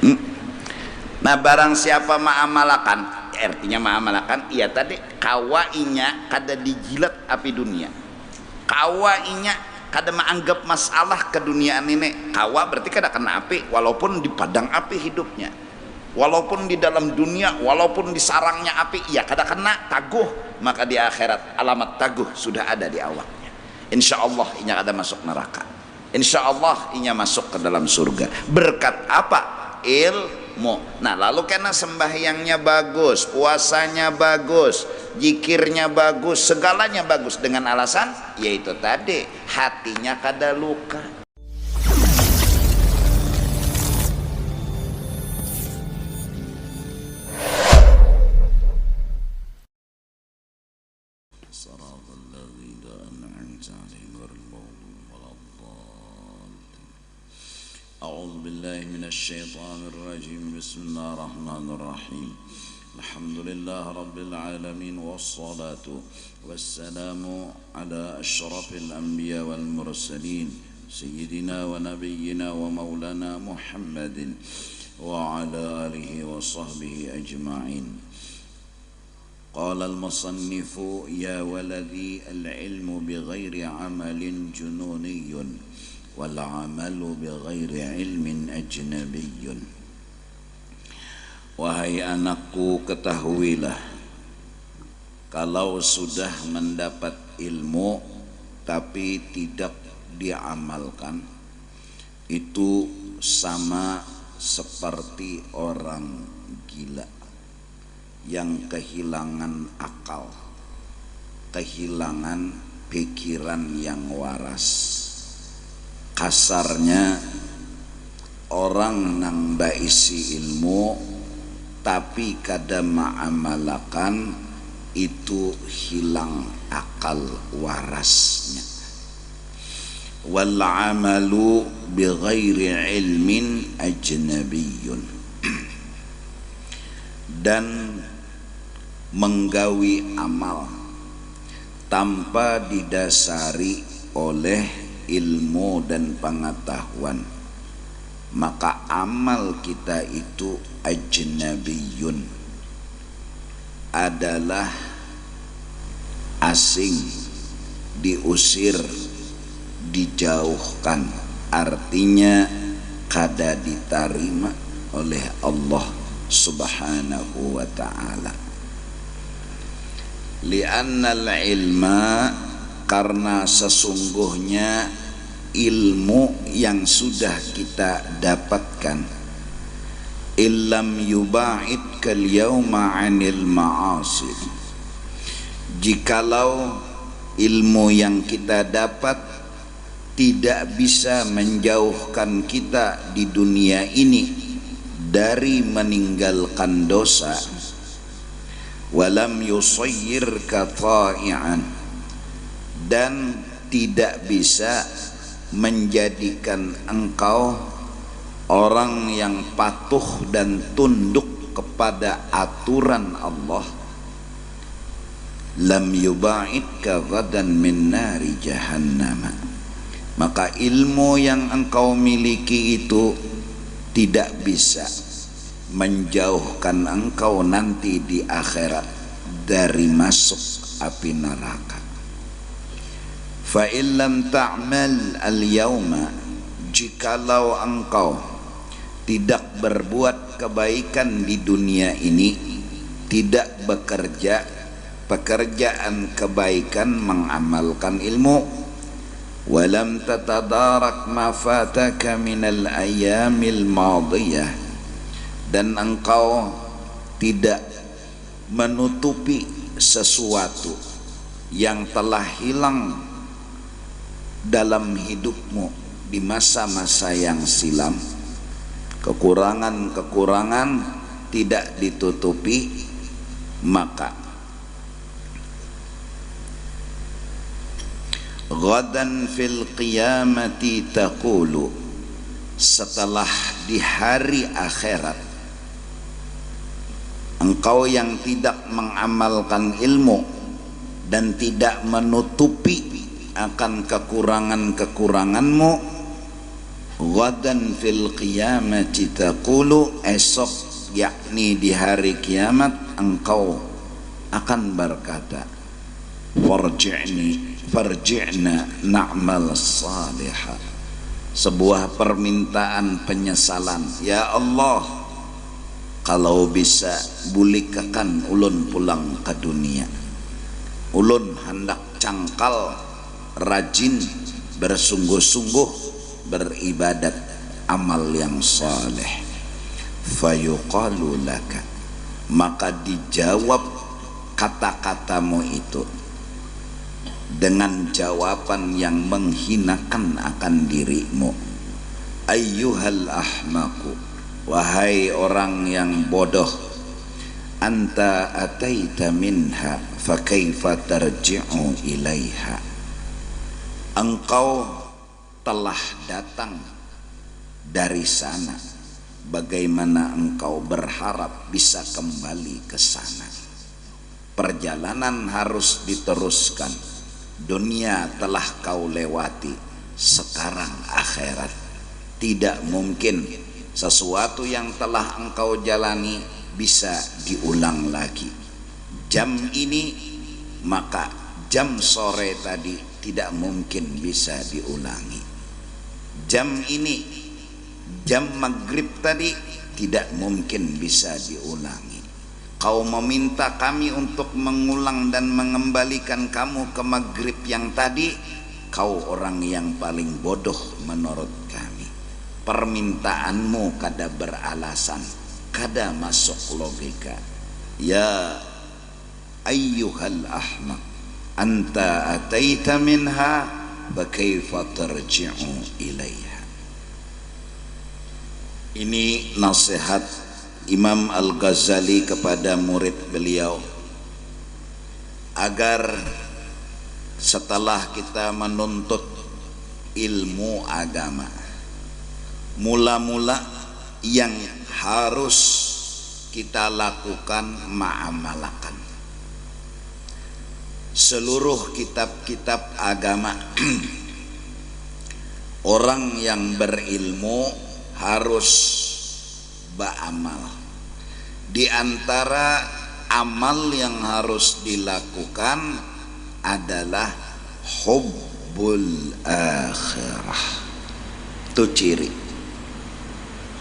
Hmm? Nah barang siapa ma'amalakan, artinya ma'amalakan iya tadi kawainya kada dijilat api dunia, kawainya kada menganggap masalah ke dunia ini. Kawa berarti kada kena api, walaupun di padang api hidupnya, walaupun di dalam dunia, walaupun di sarangnya api, ya kada kena taguh. Maka di akhirat alamat taguh sudah ada di awaknya. Insya Allah inya kada masuk neraka, insya Allah inya masuk ke dalam surga. Berkat apa? Ilmu. Nah lalu karena sembahyangnya bagus, puasanya bagus, zikirnya bagus, segalanya bagus, dengan alasan yaitu tadi hatinya kada luka. أعوذ بالله من الشيطان الرجيم. بسم الله الرحمن الرحيم. الحمد لله رب العالمين، والصلاة والسلام على أشرف الأنبياء والمرسلين سيدنا ونبينا ومولانا محمد وعلى آله وصحبه أجمعين. قال المصنف: يا ولدي العلم بغير عمل جنوني والعمل بغير علم أجنبي. Wahai anakku, ketahuilah, kalau sudah mendapat ilmu tapi tidak diamalkan, itu sama seperti orang gila yang kehilangan akal, kehilangan pikiran yang waras. Kasarnya orang nang baisi ilmu tapi kada ma'amalakan, itu hilang akal warasnya. Wal amalu bighairi ilmin ajnabiyyun. Dan menggawi amal tanpa didasari oleh ilmu dan pengetahuan, maka amal kita itu ajnabiyun, adalah asing, diusir, dijauhkan, artinya kada diterima oleh Allah Subhanahu wa ta'ala. Li'annal ilma, karena sesungguhnya ilmu yang sudah kita dapatkan, illam yuba'id kal yawma 'anil ma'asi, jikalau ilmu yang kita dapat tidak bisa menjauhkan kita di dunia ini dari meninggalkan dosa, walam yusayyirka ta'i'an, dan tidak bisa menjadikan engkau orang yang patuh dan tunduk kepada aturan Allah, lam yuba'idka ghadan min nari jahannam, maka ilmu yang engkau miliki itu tidak bisa menjauhkan engkau nanti di akhirat dari masuk api neraka. Fa illam ta'mal al-yawma, jikalau engkau tidak berbuat kebaikan di dunia ini, tidak bekerja pekerjaan kebaikan mengamalkan ilmu, walam tatadarak ma fataka minal ayyamil madiyah, dan engkau tidak menutupi sesuatu yang telah hilang dalam hidupmu di masa-masa yang silam, kekurangan-kekurangan tidak ditutupi, maka ghadan fil qiyamati taqulu, setelah di hari akhirat engkau yang tidak mengamalkan ilmu dan tidak menutupi akan kekurangan-kekuranganmu, Ghadan fil qiyamati taqulu, esok yakni di hari kiamat engkau akan berkata, farji'na na'mal salihah. Sebuah permintaan penyesalan, ya Allah, kalau bisa bulikakan ulun pulang ke dunia. Ulun hendak cangkal rajin bersungguh-sungguh beribadat amal yang saleh. Fayuqalu laka, maka dijawab kata-katamu itu dengan jawaban yang menghinakan akan dirimu. Ayyuhal ahmaku, wahai orang yang bodoh, anta ataita minha fakaifa tarji'u ilaiha. Engkau telah datang dari sana, bagaimana engkau berharap bisa kembali ke sana? Perjalanan harus diteruskan. Dunia telah kau lewati, sekarang akhirat. Tidak mungkin sesuatu yang telah engkau jalani bisa diulang lagi. Jam ini, maka jam sore tadi tidak mungkin bisa diulangi. Jam ini, jam maghrib tadi tidak mungkin bisa diulangi. Kau meminta kami untuk mengulang dan mengembalikan kamu ke maghrib yang tadi, kau orang yang paling bodoh menurut kami. Permintaanmu kada beralasan, kada masuk logika. Ya ayyuhal ahmaq, anta ataita minha fakaifa tarji'u ilaiha. Ini nasihat Imam Al-Ghazali kepada murid beliau, agar setelah kita menuntut ilmu agama, mula-mula yang harus kita lakukan ma'amalakan seluruh kitab-kitab agama. Orang yang berilmu harus beramal. Di antara amal yang harus dilakukan adalah hubbul akhirah. Itu ciri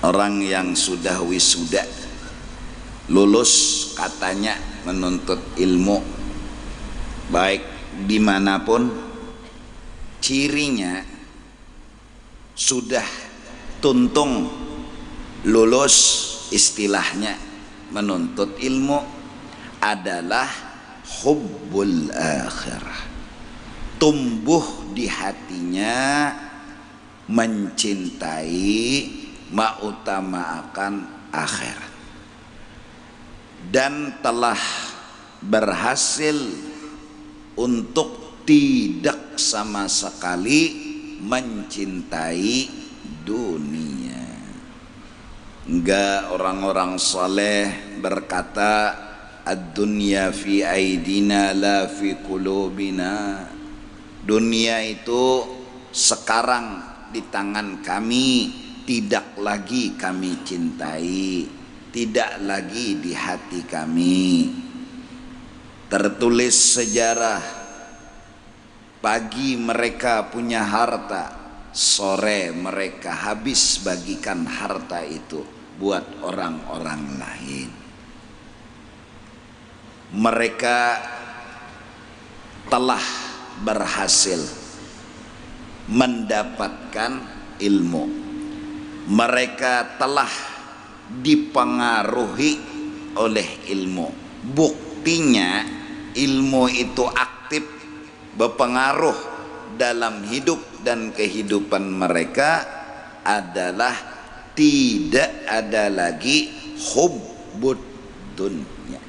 orang yang sudah wisuda, lulus katanya menuntut ilmu, baik dimanapun, cirinya sudah tuntung lulus, istilahnya menuntut ilmu, adalah hubbul akhirah. Tumbuh di hatinya mencintai, mengutamakan akhirat, dan telah berhasil untuk tidak sama sekali mencintai dunia. Enggak, orang-orang saleh berkata, ad-dunya fi aidina la fi qulubina. Dunia itu sekarang di tangan kami, tidak lagi kami cintai, tidak lagi di hati kami. Tertulis sejarah, pagi mereka punya harta, sore mereka habis bagikan harta itu buat orang-orang lain. Mereka telah berhasil mendapatkan ilmu, mereka telah dipengaruhi oleh ilmu. Buktinya ilmu itu aktif berpengaruh dalam hidup dan kehidupan mereka adalah tidak ada lagi hubbud dunya.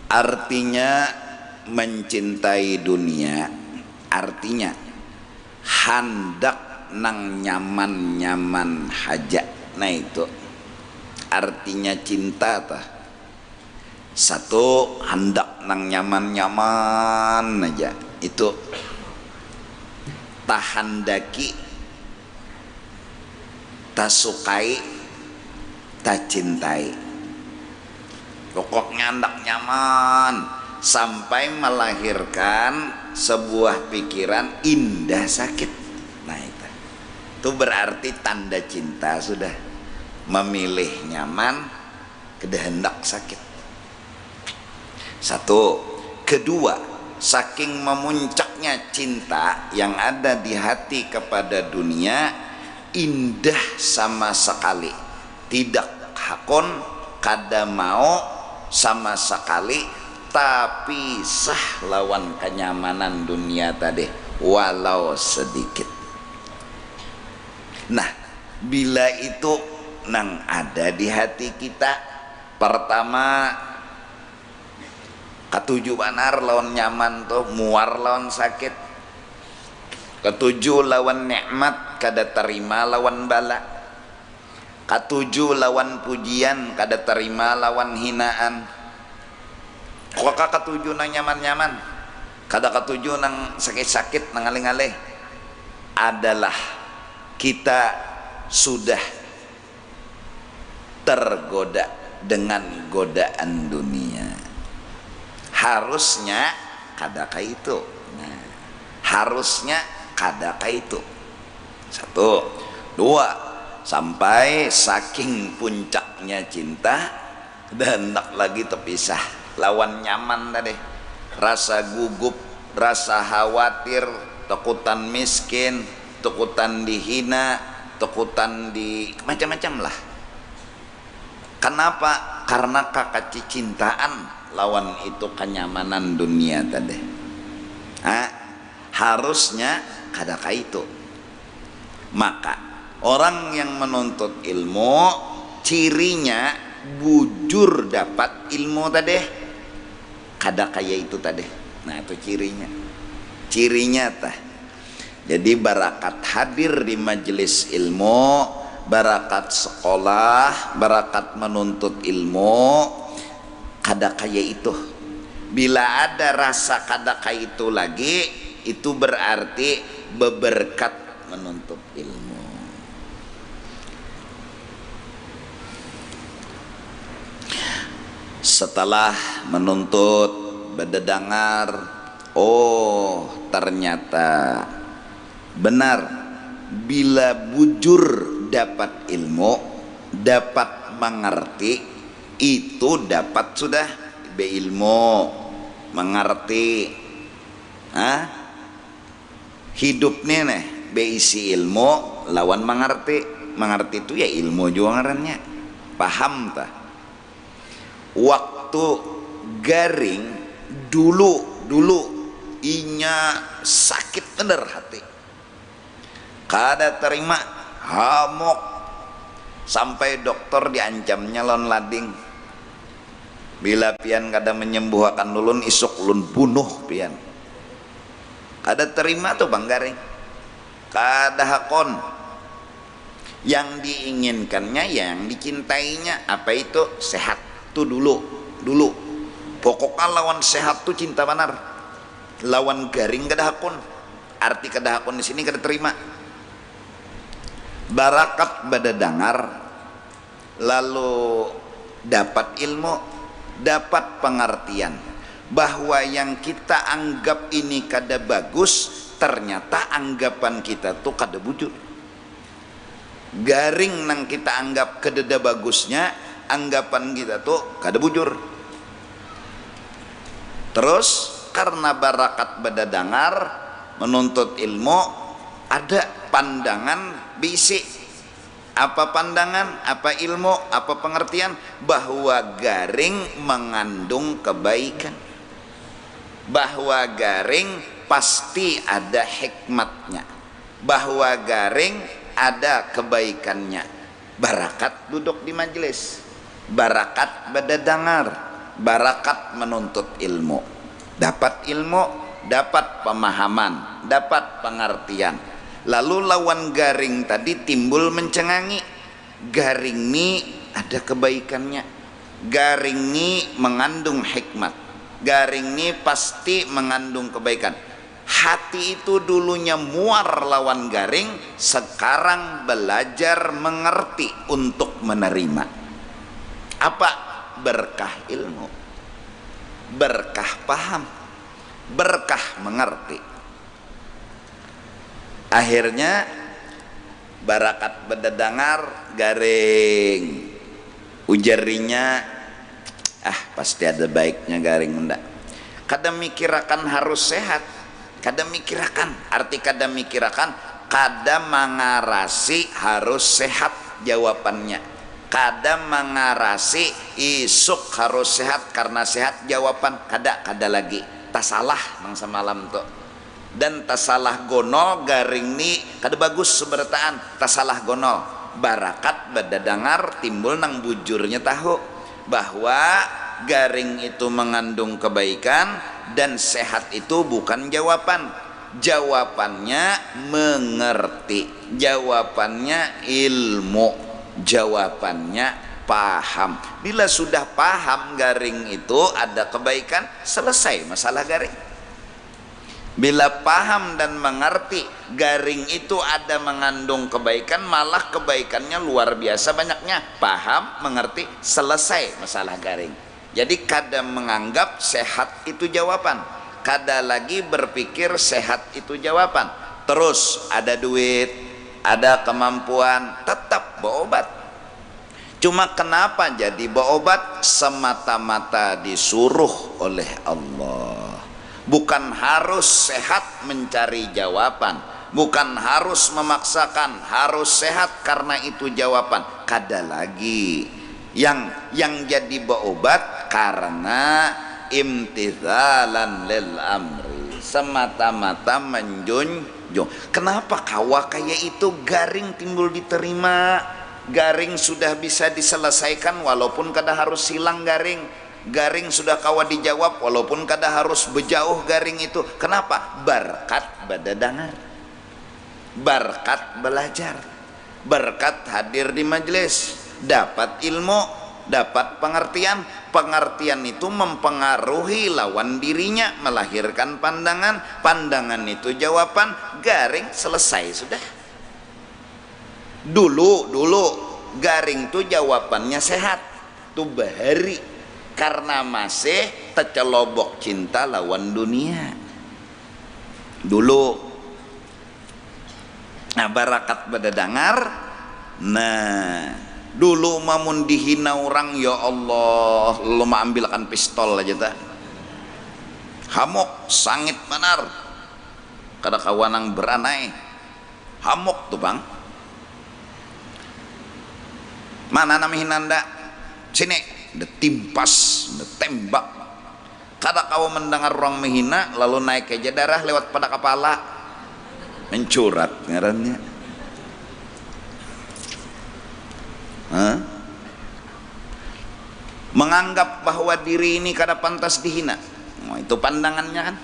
Artinya mencintai dunia, artinya hendak nang nyaman-nyaman haja. Nah itu artinya cinta tah. Satu, hendak nang nyaman-nyaman aja, itu tahandaki, tasukai, tacintai. Pokoknya hendak nyaman sampai melahirkan sebuah pikiran indah sakit. Nah itu berarti tanda cinta sudah, memilih nyaman kehendak sakit. Satu. Kedua, saking memuncaknya cinta yang ada di hati kepada dunia, indah sama sekali, tidak hakon kada mau sama sekali, tapi sah lawan kenyamanan dunia tadi walau sedikit. Nah, bila itu nang ada di hati kita, pertama ketujuh banar lawan nyaman tuh muar lawan sakit, ketujuh lawan nikmat kada terima lawan bala, ketujuh lawan pujian kada terima lawan hinaan. Waka ketujuh nang nyaman-nyaman, kada ketujuh nang sakit-sakit nang alih-alih, adalah kita sudah tergoda dengan godaan dunia. Harusnya kadakah itu. Nah, harusnya kadakah itu. Satu. Dua, sampai saking puncaknya cinta dan hendak lagi terpisah lawan nyaman tadi, rasa gugup, rasa khawatir, takutan miskin, takutan dihina, takutan di macam-macam lah. Kenapa? Karena kakak cintaan lawan itu kenyamanan dunia tadi. Harusnya kadakah itu. Maka orang yang menuntut ilmu, cirinya bujur dapat ilmu tadi, kadakah itu tadi. Nah itu cirinya tah. Jadi barakat hadir di majelis ilmu, barakat sekolah, barakat menuntut ilmu, kadakah itu. Bila ada rasa kadakah itu lagi, itu berarti beberkat menuntut ilmu. Setelah menuntut, berdengar, oh ternyata benar, bila bujur dapat ilmu, dapat mengerti, itu dapat sudah beilmu, mengerti. Hidupnya nih beisi ilmu lawan mengerti. Mengerti itu ya ilmu juga ngarannya, paham tak? Waktu garing dulu inya sakit bener hati, kada terima, hamok, sampai dokter diancamnya lon lading, bila pian kada menyembuhkan ulun isuk ulun bunuh pian. Kada terima tuh bang garing, kada hakon. Yang diinginkannya, yang dicintainya apa itu? Sehat tuh dulu. Pokoknya lawan sehat tuh cinta benar. Lawan garing kada hakon. Arti kada hakon di sini kada terima. Barakat badadangar, lalu dapat ilmu, dapat pengertian bahwa yang kita anggap ini kada bagus, ternyata anggapan kita tuh kada bujur. Garing nang kita anggap kededa bagusnya, anggapan kita tuh kada bujur. Terus karena barakat badadangar menuntut ilmu, ada pandangan bisi. Apa pandangan, apa ilmu, apa pengertian? Bahwa garing mengandung kebaikan, bahwa garing pasti ada hikmatnya, bahwa garing ada kebaikannya. Barakat duduk di majelis, barakat badadangar, barakat menuntut ilmu. Dapat ilmu, dapat pemahaman, dapat pengertian. Lalu lawan garing tadi timbul mencengangi. Garing ini ada kebaikannya, garing ini mengandung hikmat, garing ini pasti mengandung kebaikan. hati itu dulunya muar lawan garing, sekarang belajar mengerti untuk menerima. Apa? Berkah ilmu, berkah paham, berkah mengerti. Akhirnya barakat bededangar garing, ujarinya pasti ada baiknya garing ndak. Kada mikirakan harus sehat, kada mikirakan, arti kada mikirakan, kada mengarasi harus sehat jawabannya, kada mengarasi isuk harus sehat karena sehat jawaban, kada lagi. Tak salah nang semalam tuh, dan tak salah gonol garing ni kada bagus seberataan, tak salah gonol. Barakat bededangar timbul nang bujurnya tahu bahwa garing itu mengandung kebaikan dan sehat itu bukan jawaban. Jawabannya mengerti, jawabannya ilmu, jawabannya paham. Bila sudah paham garing itu ada kebaikan, selesai masalah garing. Bila paham dan mengerti garing itu ada mengandung kebaikan, malah kebaikannya luar biasa banyaknya. Paham, mengerti, selesai masalah garing. Jadi kada menganggap sehat itu jawaban, kada lagi berpikir sehat itu jawaban. Terus ada duit, ada kemampuan, tetap berobat. Cuma kenapa jadi berobat? Semata-mata disuruh oleh Allah. Bukan harus sehat mencari jawaban, bukan harus memaksakan harus sehat karena itu jawaban. Kada lagi. Yang jadi berobat karena imtithalan lil amri, semata-mata menjunjung. Kenapa kawa kayak itu garing timbul diterima, garing sudah bisa diselesaikan walaupun kada harus hilang garing, garing sudah kawa dijawab walaupun kada harus berjauh garing itu. Kenapa? Berkat bededangar, berkat belajar, berkat hadir di majelis, dapat ilmu, dapat pengertian. Pengertian itu mempengaruhi lawan dirinya, melahirkan pandangan, pandangan itu jawaban, garing selesai sudah. Dulu garing tuh jawabannya sehat tuh bahari, karena masih tercelobok cinta lawan dunia dulu. Nah, barakat bededangar. Nah, dulu mamun dihina orang, ya Allah, lu mau ambilkan pistol aja tak, hamok sangit benar, kada kawanang beranai, hamok tuh bang. Mana namanya nanda sini, udah timpas, udah tembak. Kada kau mendengar orang menghina lalu naik aja darah lewat pada kepala, mencurat ngarannya. Menganggap bahwa diri ini kada pantas dihina, itu pandangannya kan.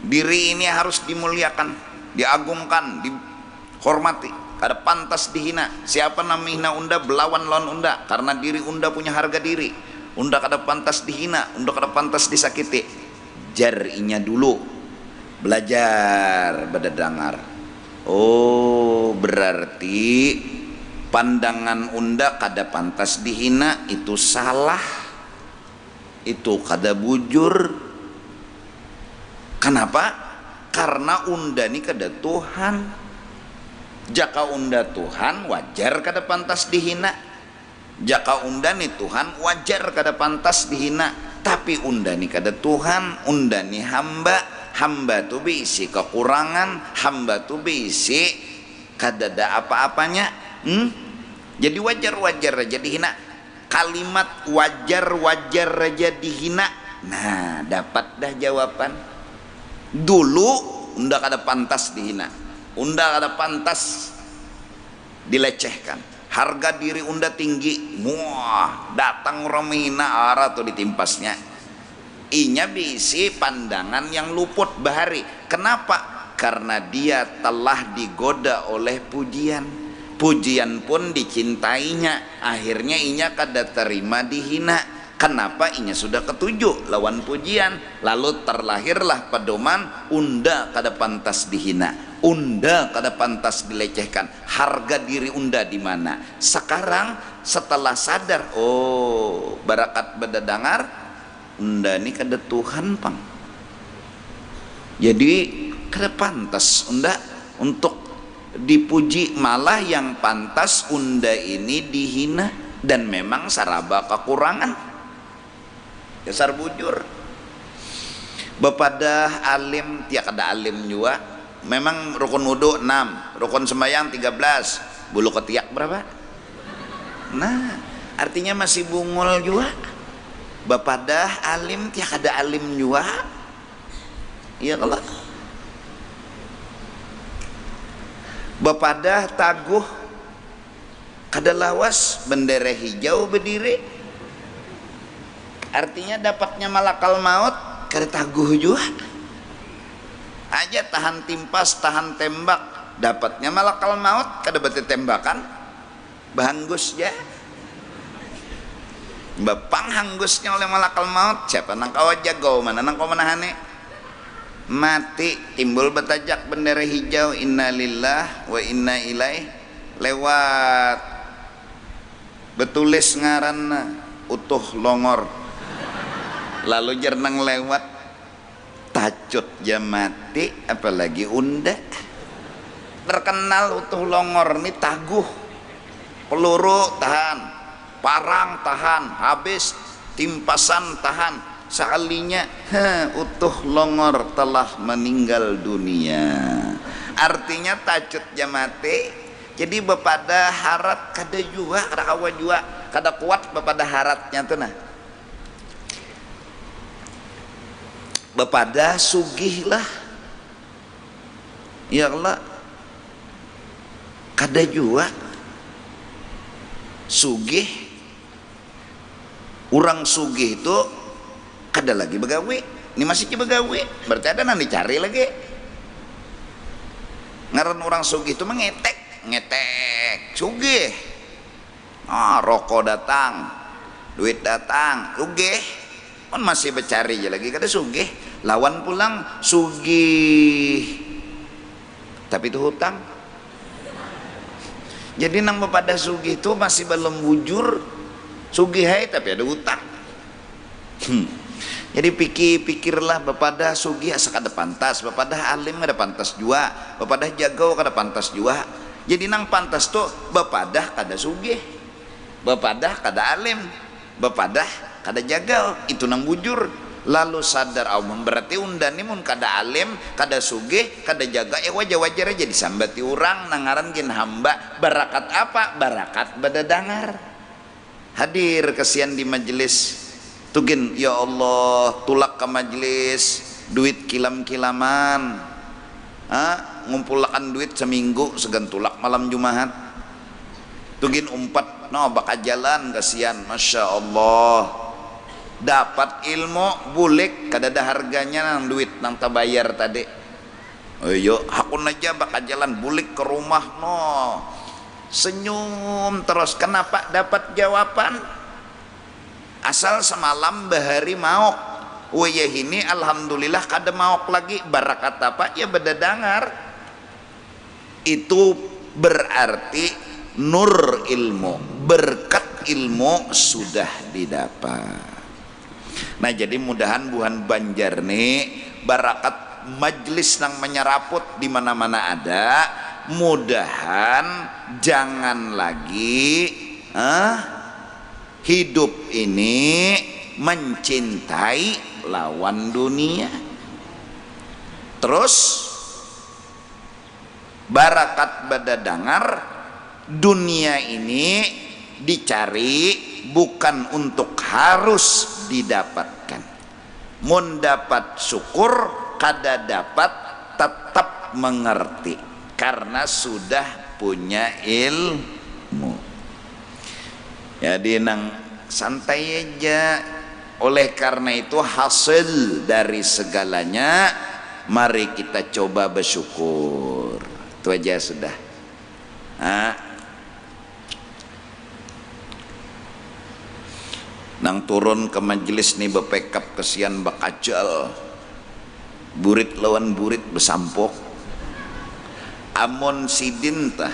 Diri ini harus dimuliakan, diagungkan, dihormati, kada pantas dihina. Siapa namanya unda belawan lawan unda, karena diri unda punya harga diri. Unda kada pantas dihina, unda kada pantas disakiti. Jarinya dulu belajar bededangar. Oh, berarti pandangan unda kada pantas dihina itu salah, itu kada bujur. Kenapa? Karena unda ini kada Tuhan. Jaka unda Tuhan, wajar kada pantas dihina. Jaka unda ni Tuhan, wajar kada pantas dihina. Tapi unda ni kada Tuhan, unda ni hamba. Hamba tu bisi kekurangan, hamba tu bisi kada ada apa-apanya. Jadi wajar-wajar aja dihina. Kalimat wajar-wajar aja dihina. Nah, dapat dah jawaban. Dulu unda kada pantas dihina, unda kada pantas dilecehkan, harga diri unda tinggi. Wah, datang orang menghina arah tuh ditimpasnya. Inya bisi pandangan yang luput bahari. Kenapa? Karena dia telah digoda oleh pujian. Pujian pun dicintainya, akhirnya inya kada terima dihina. Kenapa inya sudah ketujuh lawan pujian, lalu terlahirlah pedoman unda kada pantas dihina, unda kada pantas dilecehkan. Harga diri unda di mana? Sekarang setelah sadar, oh barakat bedadangar, unda ini kada Tuhan pang. Jadi kada pantas unda untuk dipuji, malah yang pantas unda ini dihina, dan memang saraba kekurangan. Dasar bujur bepadah alim tiak ada alim juga. Memang rukun wudu 6, rukun sembahyang 13, bulu ketiak berapa? Nah artinya masih bungul juga. Bepadah alim tiak ada alim juga. Iya kalau bepadah taguh kada lawas bendera hijau berdiri, artinya dapatnya malakal maut kada taguh juga. Aja tahan timpas, tahan tembak, dapatnya malakal maut kada bete tembakan, bahanggus ya. Bapang hanggusnya oleh malakal maut, siapa nang kau jago, mana nang kau menahane? Mati, timbul betajak bendera hijau, inna lillah wa inna ilaih, lewat betulis ngaranna utuh longor, lalu jernang lewat tacut jam mati, apalagi unda terkenal utuh longor nih taguh, peluru tahan, parang tahan, habis timpasan tahan, sekalinya utuh longor telah meninggal dunia. Artinya tacut jam mati. Jadi bepada harat kada jua, kada kawa jua, kada kuat bepada haratnya tuh nah. Bepada sugih lah, ya Allah, kada jua sugih. Orang sugih itu kada lagi begawe, ini masih begawe, berarti ada nanti cari lagi. Ngaran orang sugih itu mengetek, ngetek sugih. Rokok datang, duit datang, sugih. Kan masih bercari aja lagi, kada sugih. Lawan pulang sugih, tapi itu hutang. Jadi nang bepada sugih itu masih belum bujur, sugih hai tapi ada hutang. Jadi pikirlah bepada sugih asa kada pantas, bepada alim kada pantas jua, bepada jagau kada pantas jua. Jadi nang pantas tuh bepada kada sugih, bepada kada alim, bepada kada jagau, itu nang bujur. Lalu sadar awam, berarti undan ini mun kada alim, kada sugih, kada jaga, wajar-wajar aja disambati orang nangaran gin hamba. Barakat apa? Barakat bedadangar. Hadir kesian di majelis tugin, ya Allah, tulak ke majelis duit kilam-kilaman, ngumpulkan duit seminggu segan tulak malam Jumat, tugin umpat no bakal jalan kesian, masya Allah. Dapat ilmu bulik kada ada harganya nang duit nang tabayar tadi. Ayo hakun aja bakal jalan bulik ke rumah no, senyum terus. Kenapa? Dapat jawaban. Asal semalam bahari maok, wayah ini alhamdulillah kada maok lagi. Barakat apa? Ya bedadangar. Itu berarti nur ilmu, berkat ilmu sudah didapat. Nah jadi mudahan buhan Banjar nih barakat majlis nang menyeraput di mana-mana ada. Mudahan jangan lagi hidup ini mencintai lawan dunia. Terus barakat bedadangar, dunia ini dicari bukan untuk harus didapatkan. Mun dapat syukur, kada dapat tetap mengerti karena sudah punya ilmu. Jadi nang santai aja. Oleh karena itu hasil dari segalanya mari kita coba bersyukur. Itu aja sudah. nang turun ke majelis nih bepekap kesian bakajal burit lawan burit besampok amun sidin tah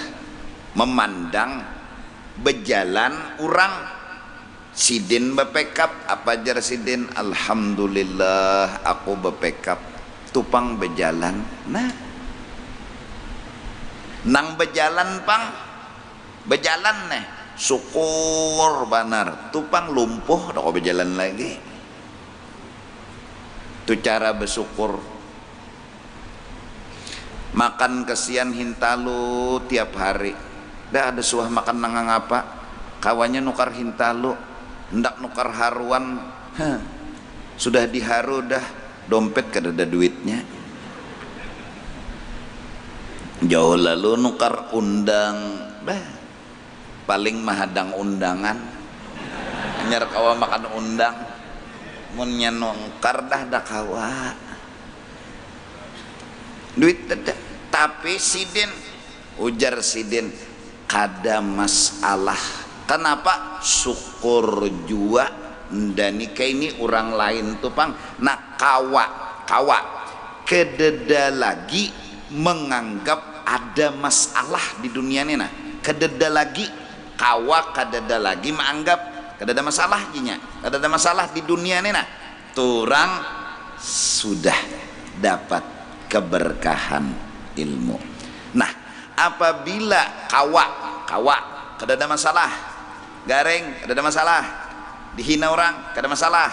memandang bejalan orang sidin bepekap apa jar sidin alhamdulillah aku bepekap tupang bejalan nah nang bejalan pang bejalan nih syukur banar tupang lumpuh dah kau berjalan lagi tu cara bersyukur makan kesian hintalu tiap hari dah ada suah makan nangang apa kawannya nukar hintalu hendak nukar haruan sudah diharu dah dompet kada ada duitnya jauh lalu nukar undang paling mahadang undangan nyar kawa makan undang munnya nongkar dah kawa duit tidak tapi sidin ujar sidin kada masalah kenapa syukur jua dan ini orang lain tuh pang nak kawa kededa lagi menganggap ada masalah di dunia ini nah kededa lagi kawa kadada lagi menganggap kadada masalah jinya kadada masalah di dunia ini nah turang sudah dapat keberkahan ilmu. Nah apabila kawa kadada masalah gareng kadada masalah dihina orang kadada masalah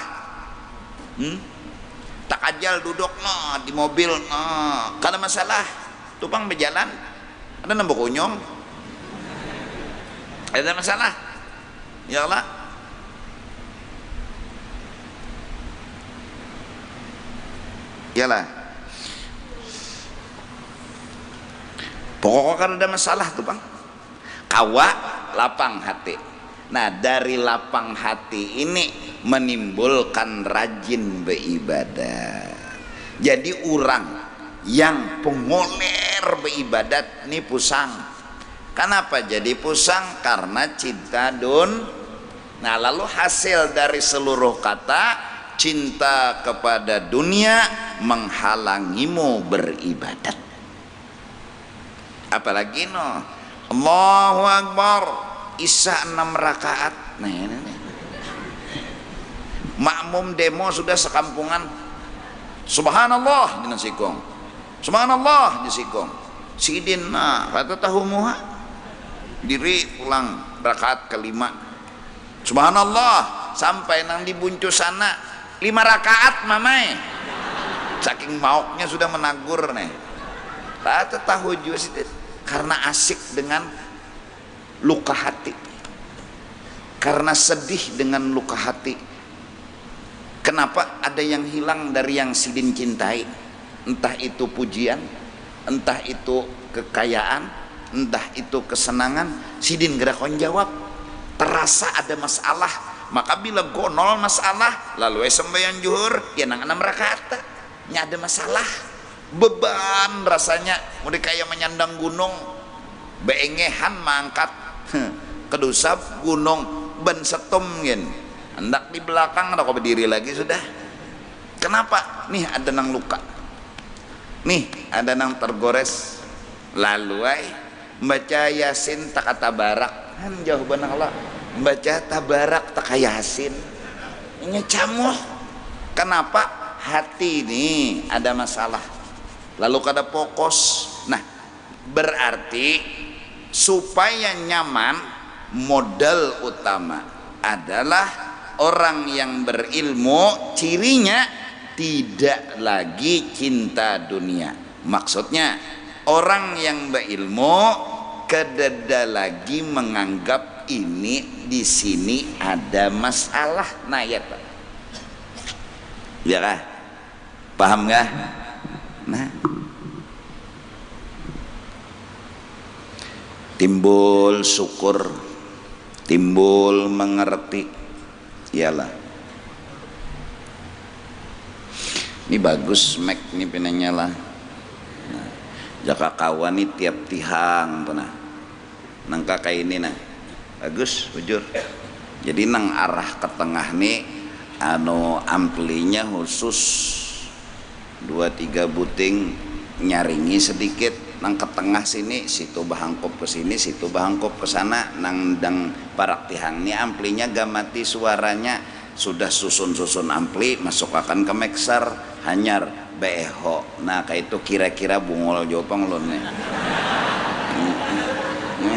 tak ajal duduk no di mobil no kada masalah tupang berjalan ada nambah kunyong ada masalah ya Allah iyalah pokoknya kan ada masalah tuh bang kawa lapang hati nah dari lapang hati ini menimbulkan rajin beribadah jadi orang yang pengoler beribadat ini pusang. Kenapa jadi pusang? Karena cinta nah lalu hasil dari seluruh kata cinta kepada dunia menghalangimu beribadat. Apalagi no Allahu Akbar Isya 6 rakaat nah. Makmum demo sudah sekampungan subhanallah dengan sikong subhanallah di sikong sidin nah kata tahu muha diri pulang rakaat kelima subhanallah sampai nang dibuncu sana 5 rakaat mamai saking mauknya sudah menagur nih tak tahu juga sih karena asik dengan luka hati karena sedih dengan luka hati kenapa ada yang hilang dari yang sidin cintai entah itu pujian entah itu kekayaan entah itu kesenangan sidin gerakon jawab terasa ada masalah maka bila gonol masalah lalu sembahyang zuhur ya nang 6 rakaat nya ada masalah beban rasanya mau kayak menyandang gunung beengehan mangkat kedusap gunung ben setum gen hendak di belakang ada kok berdiri lagi sudah kenapa nih ada nang luka nih ada nang tergores lalu baca yasin tak tabarak kan jauh benar Allah baca tabarak tak yasin ini camuh kenapa hati ini ada masalah lalu kada fokus nah berarti supaya nyaman modal utama adalah orang yang berilmu cirinya tidak lagi cinta dunia maksudnya orang yang berilmu kededa lagi menganggap ini di sini ada masalah nah ya Pak ya kah paham nggak nah timbul syukur timbul mengerti iyalah ini bagus Mac ini pinanya lah nah, jaka kawan ini tiap tihang tuh nah nangka kayak ini nah bagus bujur Jadi nang arah ke tengah nih anu amplinya khusus 2-3 buting nyaringi sedikit nang ke tengah sini, situ bahangkop ke sini, situ bahangkop ke sana, nang dang parak tihang nih amplinya gamati suaranya sudah susun ampli masukkan ke mixer hanyar beho. Nah kayak itu kira-kira bungol jopang lo nih.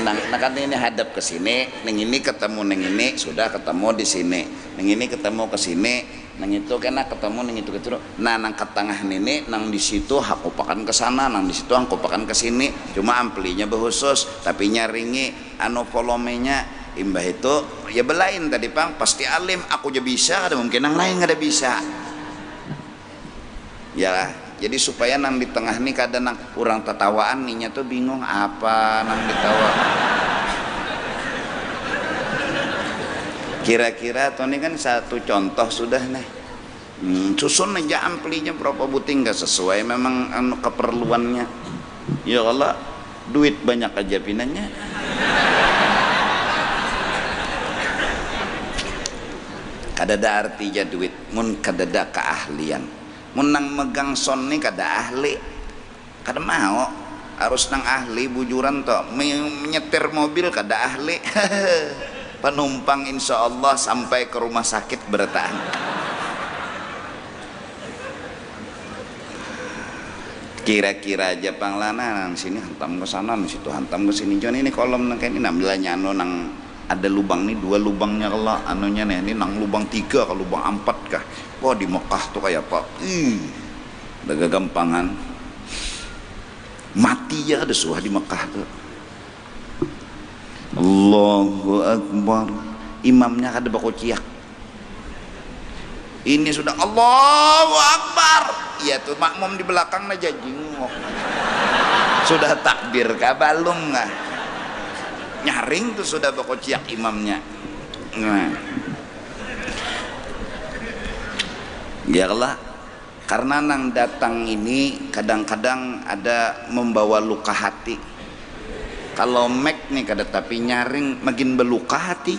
Nah kan ini hadap ke sini, neng ini ketemu neng ini sudah ketemu di sini, neng ini ketemu ke sini, neng itu kena ketemu neng itu gitu. Nah nang ke tengah ini, nang di situ hakopakan ke sana, nang di situ hakopakan ke sini. Cuma amplinya berkhusus, tapi nyaringi anu volumenya imbah itu ya belain tadi pang pasti alim. Aku aja bisa, ada mungkin yang lain nggak ada bisa. Ya. Jadi supaya nang di tengah nih kadang nang kurang tertawaan ninya tuh bingung apa nang ditawa. Kira-kira tuh ini kan satu contoh sudah nih. Susun aja amplinya berapa buting nggak sesuai memang anu keperluannya. Ya Allah, duit banyak aja pinanya. Kadada artinya duit, mun kadada keahlian. Menang megang son nih kada ahli, kada mau harus nang ahli bujuran toh menyetir mobil kada ahli. Penumpang insya Allah sampai ke rumah sakit bertahan. Kira-kira aja panglana nang sini hantam ke sana, nang situ hantam ke sini. Cuman ini kolom nang kayak ini nambilanya anu nang ada lubang nih 2 lubangnya kalau anunya nih ini nang lubang 3 ke lubang 4 kah. Wah di Mekah tuh kayak apa? Udah gampangan mati ya ada suah di Mekah tuh. Allahu Akbar. Imamnya kada bakociak. Ini sudah Allahu Akbar. Iya tuh makmum di belakang aja jingok. Sudah takbir kabalung nggak? Nyaring tuh sudah bakociak imamnya. Nah. Biarlah karena nang datang ini kadang-kadang ada membawa luka hati. Kalau mek nih kada tapi nyaring makin beluka hati.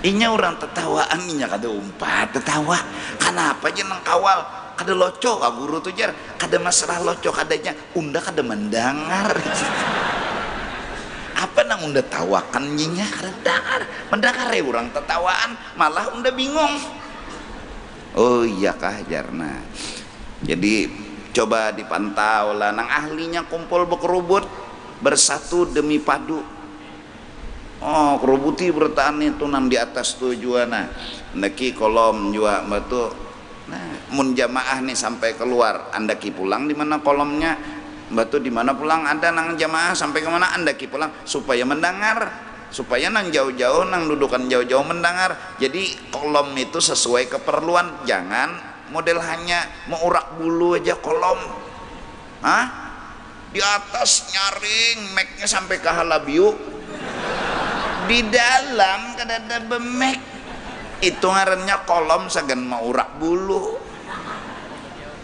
Inya orang tetawaan inya kada umpat tetawa. Kenapa aja nang kawal kada loco ka guru tuh jar kada masalah loco kadanya unda kada mendengar. Apa nang unda tawakan nyinya kada mendengar ya orang tetawaan malah unda bingung. Oh iya kah jarna. Jadi coba dipantau lah nang ahlinya kumpul berkerubut bersatu demi padu. Oh kerubuti bertahan itu nang di atas tujuan ndaki kolom jua batu. Nah mun jamaah nih sampai keluar andaki pulang di mana kolomnya batu di mana pulang ada nang jamaah sampai kemana andaki pulang supaya mendengar, supaya nang jauh-jauh nang dudukan jauh-jauh mendengar. Jadi kolom itu sesuai keperluan, jangan model hanya mau urak bulu aja kolom. Hah? Di atas nyaring meknya sampai ke halabiu, di dalam kadada bemek itu ngarannya kolom sagan mau urak bulu.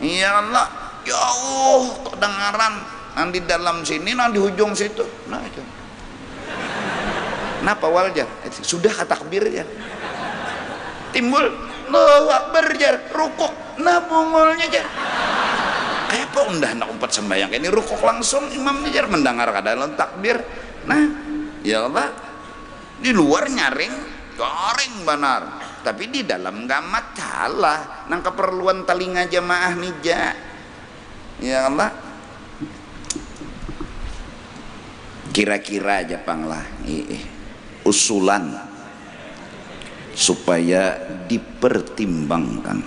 Ya Allah jauh kedengaran nang di dalam sini nang di ujung situ. Nah itu kenapa waljar sudah takbir ya timbul Allahu Akbar jar rukuk nah bungulnya jar kayak apa undah nak umpat sembahyang ini rukuk langsung imamnya jar mendengar kadang takbir. Nah ya Allah di luar nyaring garing benar tapi di dalam gak masalah nang keperluan telinga jamaah nija. Ya Allah kira-kira aja panglah usulan supaya dipertimbangkan.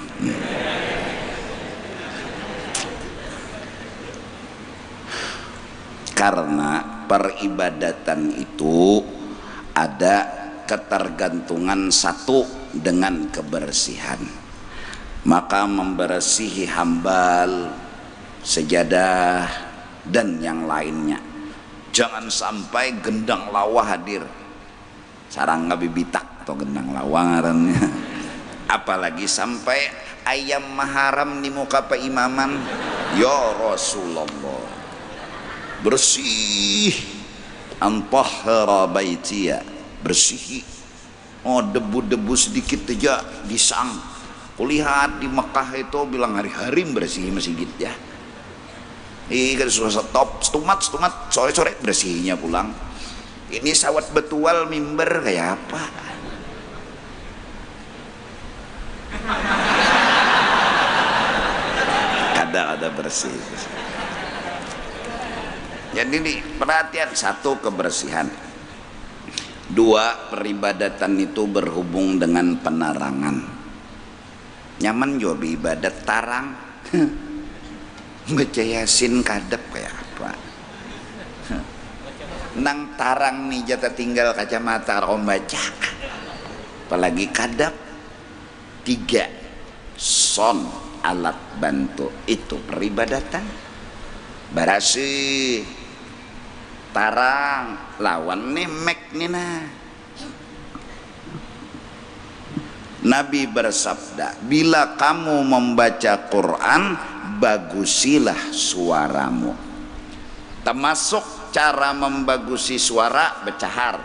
Karena peribadatan itu ada ketergantungan satu dengan kebersihan, maka membersihi hambal, sejadah dan yang lainnya. Jangan sampai gendang lawa hadir sarang ngabibitak atau gendang lawa ngarannya. Apalagi sampai ayam maharam di muka peimaman. Ya Rasulullah bersih antahara baitiya bersihi. Oh, debu-debu sedikit aja disang. Kulihat di Mekah itu bilang hari-hari bersihi masjid ya. Kan susah stop, stumat sore-sore bersihnya pulang. Ini sawat betual mimbar kayak apa? Ada bersih. Jadi ini perhatian, satu kebersihan. Dua, peribadatan itu berhubung dengan penerangan. Nyaman juga ibadat tarang. Baca Yasin kadep kayak apa? Nang tarang nih jatah tinggal kacamata orang baca. Apalagi kadep. Tiga, son alat bantu itu peribadatan. Barasi tarang lawan nih mek nih nah. Nabi bersabda, bila kamu membaca Quran, bagusilah suaramu. Termasuk cara membagusi suara becahar.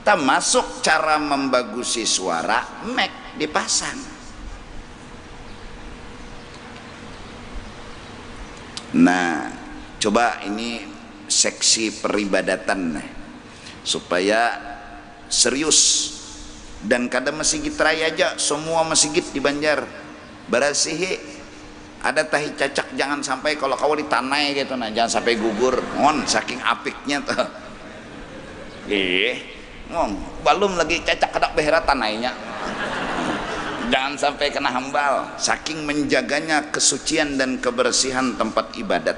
Termasuk cara membagusi suara mek dipasang. Nah, coba ini seksi peribadatan supaya serius. Dan kadang masjid raya aja, semua masjid di Banjar berasihi. Ada tahi cacak, jangan sampai kalau kau ditanai gitu nah, jangan sampai gugur. Ngon saking apiknya tuh. Ngong balum lagi cacak kadak behera tanainya. Jangan sampai kena hambal. Saking menjaganya kesucian dan kebersihan tempat ibadat.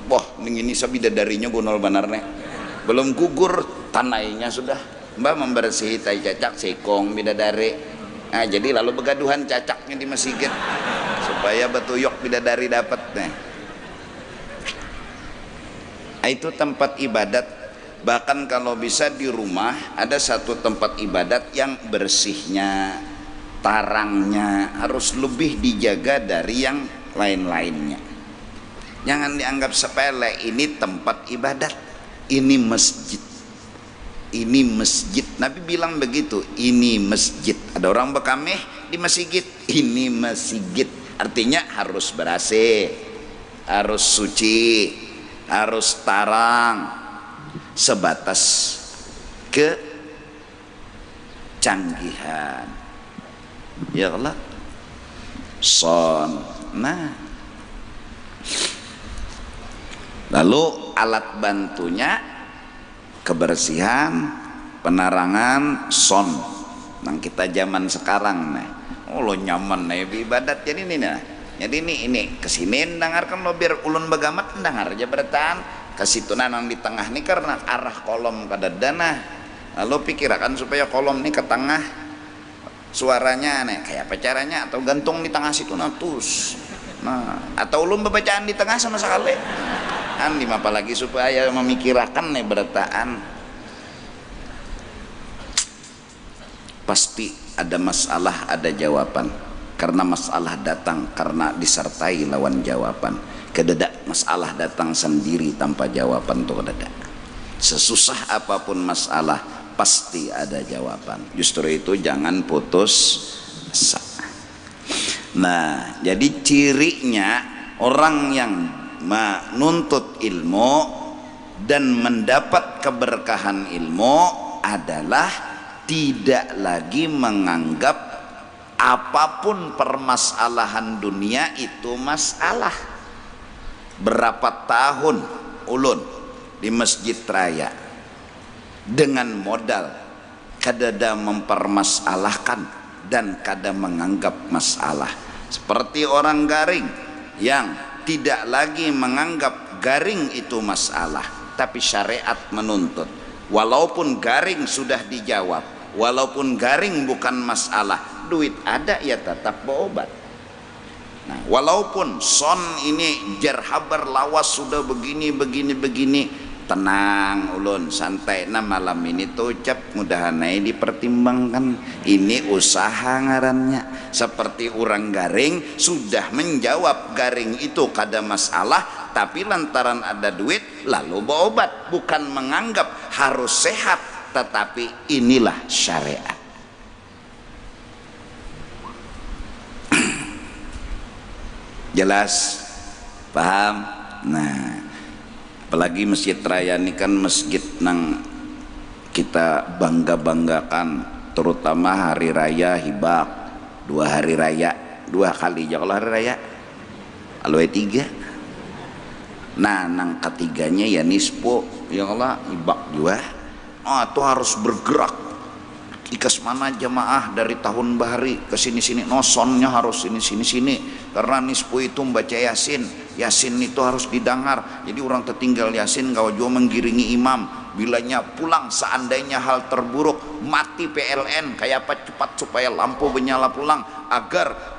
Wah, ini sabidadarinya gunol banarnya. Belum gugur tanainya sudah. Mbak membersihi tai cacak sekong bidadari. Nah, jadi lalu begaduhan cacaknya di masjid supaya betuyok bidadari dapat nih. Itu tempat ibadat. Bahkan kalau bisa di rumah ada satu tempat ibadat yang bersihnya, tarangnya harus lebih dijaga dari yang lain-lainnya. Jangan dianggap sepele, ini tempat ibadat, ini masjid. Ini masjid. Nabi bilang begitu, ini masjid. Ada orang bekameh di masjid, ini masjid. Artinya harus bersih, harus suci, harus tarang, sebatas kecanggihan. Ya Allah. Son. Nah. Lalu alat bantunya kebersihan, penerangan, son. Nang kita zaman sekarang nih, oh lo nyaman nih ibadat jadi ini nah. Jadi ini kesini dengarkan lo biar ulun begamat dengar aja bertahan ke situ nang di tengah nih karena arah kolom kadadana. Lalu pikirkan supaya kolom nih ke tengah suaranya nih kayak apa caranya, atau gantung di tengah situ natus. Nah, atau ulun bacaan di tengah sama sekali. Andi apalagi supaya memikirkan nih bertaan. Pasti ada masalah, ada jawaban. Karena masalah datang karena disertai lawan jawaban. Kedadak masalah datang sendiri tanpa jawaban tuh kedadak. Sesusah apapun masalah pasti ada jawaban. Justru itu jangan putus asa. Nah, jadi cirinya orang yang menuntut ilmu dan mendapat keberkahan ilmu adalah tidak lagi menganggap apapun permasalahan dunia itu masalah. Berapa tahun ulun di masjid raya dengan modal kadada mempermasalahkan dan kadang menganggap masalah, seperti orang garing yang tidak lagi menganggap garing itu masalah, tapi syariat menuntut walaupun garing sudah dijawab, walaupun garing bukan masalah, duit ada ya tetap berobat. Nah, walaupun son ini jarhabar lawas sudah begini, tenang ulun, santai. Nah malam ini tuh ucap mudahan dipertimbangkan, ini usaha ngarannya. Seperti orang garing sudah menjawab garing itu kada masalah, tapi lantaran ada duit lalu berobat, bukan menganggap harus sehat, tetapi inilah syariat. Jelas? Paham? Nah, apalagi Masjid Raya ini kan masjid nang kita bangga-banggakan, terutama hari raya Hibak, 2 hari raya, 2 kali ya kalau hari raya, kalau 3. Nah, nang ketiganya ya nispo, ya Allah Hibak juga. Oh, itu harus bergerak. Ikas mana jamaah dari tahun bahari ke sini-sini, nosonnya harus sini karena nisfu itu membaca Yasin. Yasin itu harus didengar, jadi orang tertinggal Yasin kau juga menggiringi imam. Bilanya pulang, seandainya hal terburuk, mati PLN kayak apa cepat supaya lampu menyala pulang, agar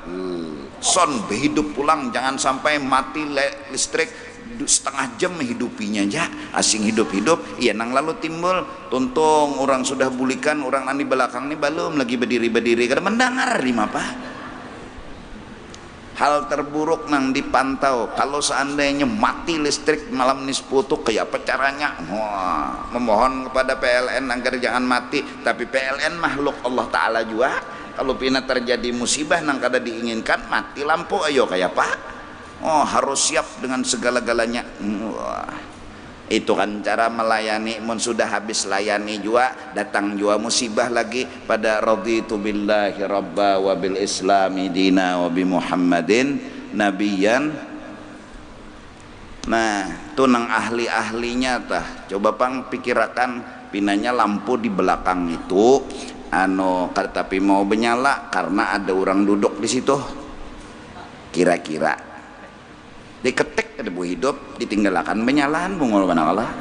son berhidup pulang, jangan sampai mati listrik setengah jam menghidupinya aja, asing hidup-hidup. Iya, nang lalu timbul tuntung orang sudah bulikan, orang di belakang ini belum lagi berdiri kada mendengar lima apa. Hal terburuk nang dipantau, kalau seandainya mati listrik malam nisfu tuh kayak apa caranya? Wah, memohon kepada PLN agar jangan mati, tapi PLN makhluk Allah Ta'ala juga. Kalau pina terjadi musibah nang kada diinginkan, mati lampu, ayo kayak apa? Oh, harus siap dengan segala-galanya. Wah, itu kan cara melayani. Mun sudah habis layani juga, datang juga musibah lagi. Pada raditu billahi rabba wa bil islami dina wa bi muhammadin nabiyan. Nah, itu nang ahli-ahlinya tah. Coba pang pikirakan, pinanya lampu di belakang itu tapi mau menyala karena ada orang duduk di situ. Kira-kira diketik ada bu hidup, ditinggalkan penyalaan bungol Allah.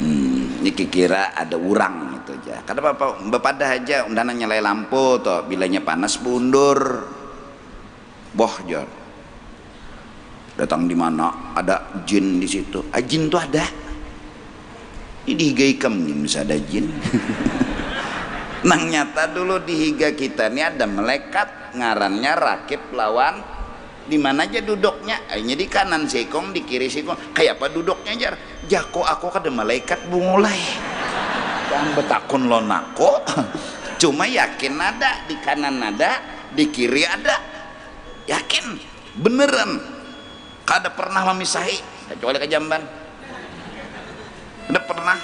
Ini kira ada urang itu aja. Kada apa bepada aja undana nyalai lampu toh, bilanya panas bundur. Boh jor. Datang di mana ada jin di situ. Jin tuh ada. Ini dihiga ikam bisa ada jin. Nang nyata dulu di higa kita ini ada malaikat ngarannya Rakib lawan, di mana aja duduknya, akhirnya di kanan sikong, di kiri sikong, kayak apa duduknya jar? Jako aku kada malaikat bungulai, yang betakun lo nako, cuma yakin ada di kanan ada, di kiri ada, yakin beneran, kada pernah memisahi, kecuali ke Jamban, kada pernah.